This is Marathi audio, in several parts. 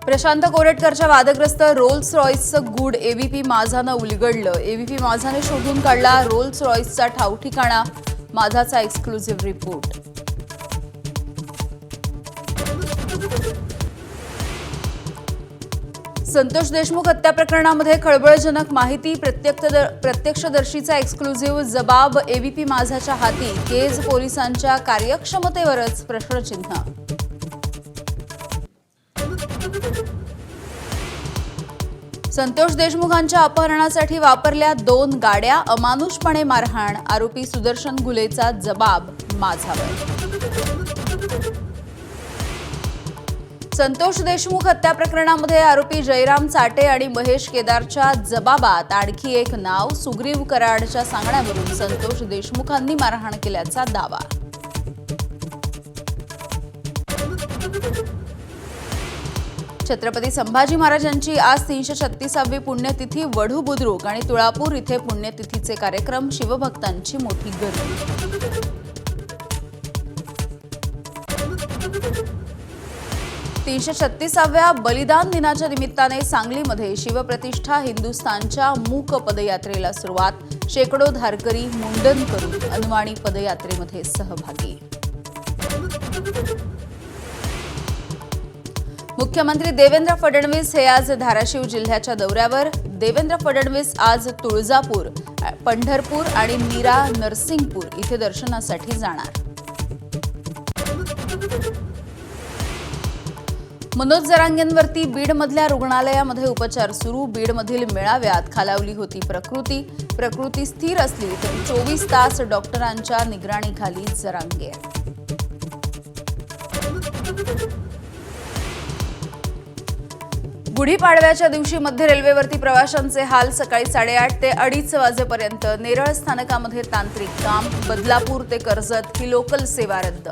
प्रशांत कोरेटकरच्या वादग्रस्त रोल्स रॉयसचं गूढ एबीपी माझानं उलगडलं। एबीपी माझाने शोधून काढला रोल्स रॉयसचा ठावठिकाणा। माझाचा एक्सक्लुझिव्ह रिपोर्ट। संतोष देशमुख हत्या प्रकरणामध्ये खळबळजनक माहिती। प्रत्यक्षदर्शीचा एक्सक्लुझिव्ह जबाब एबीपी माझाच्या हाती। केज पोलिसांच्या कार्यक्षमतेवरच प्रश्नचिन्ह। संतोष देशमुखांच्या अपहरणासाठी वापरल्या 2 गाड्या। अमानुषपणे मारहाण। आरोपी सुदर्शन घुलेचा जबाब माझावर। संतोष देशमुख हत्या प्रकरणामध्ये आरोपी जयराम चाटे आणि महेश केदारच्या जबाबात आणखी एक नाव। सुग्रीव कराडच्या सांगण्यावरून संतोष देशमुखांनी मारहाण केल्याचा दावा। छत्रपती संभाजी महाराजांची आज 336वी पुण्यतिथी। वढू बुद्रुक आणि तुळापूर इथे पुण्यतिथीचे कार्यक्रम। शिवभक्तांची मोठी गर्दी। 336व्या बलिदान दिनाच्या निमित्ताने सांगलीमध्ये शिवप्रतिष्ठा हिंदुस्थानच्या मूक पदयात्रेला सुरुवात। शेकडो धारकरी मुंडन करून अनवाणी पदयात्रेमध्ये सहभागी। मुख्यमंत्री देवेंद्र फडणवीस हे आज धाराशिव जिल्ह्याच्या दौऱ्यावर। देवेंद्र फडणवीस आज तुळजापूर, पंढरपूर आणि मीरा नरसिंगपूर इथे दर्शनासाठी जाणार। मनोज जरांगेंवरती बीडमधल्या रुग्णालयामध्ये उपचार सुरू। बीडमधील मेळाव्यात खालावली होती प्रकृती स्थिर असली तरी 24 तास डॉक्टरांच्या निगराणीखाली जरांगे। गुढीपाडव्याच्या दिवशी मध्य रेल्वेवरती प्रवाशांचे हाल। सकाळी 8:30 ते 2:30 वाजेपर्यंत नेरळ स्थानकामध्ये तांत्रिक काम। बदलापूर ते कर्जत ही लोकल सेवा रद्द।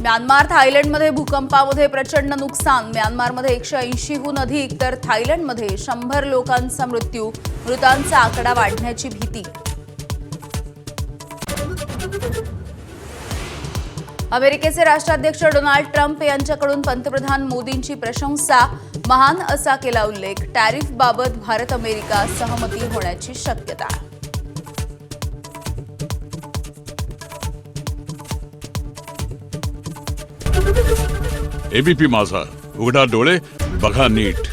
म्यानमार थायलंडमध्ये भूकंपामध्ये प्रचंड नुकसान। म्यानमारमध्ये 180हून अधिक तर थायलंडमध्ये 100 लोकांचा मृत्यू। मृतांचा आकडा वाढण्याची भीती। अमेरिकेचे राष्ट्राध्यक्ष डोनाल्ड ट्रम्प यांच्याकडून पंतप्रधान मोदींची प्रशंसा। महान असा केला उल्लेख। टॅरिफबाबत भारत अमेरिका सहमती होण्याची शक्यता। एबीपी माझा, उघडा डोळे बघा नीट।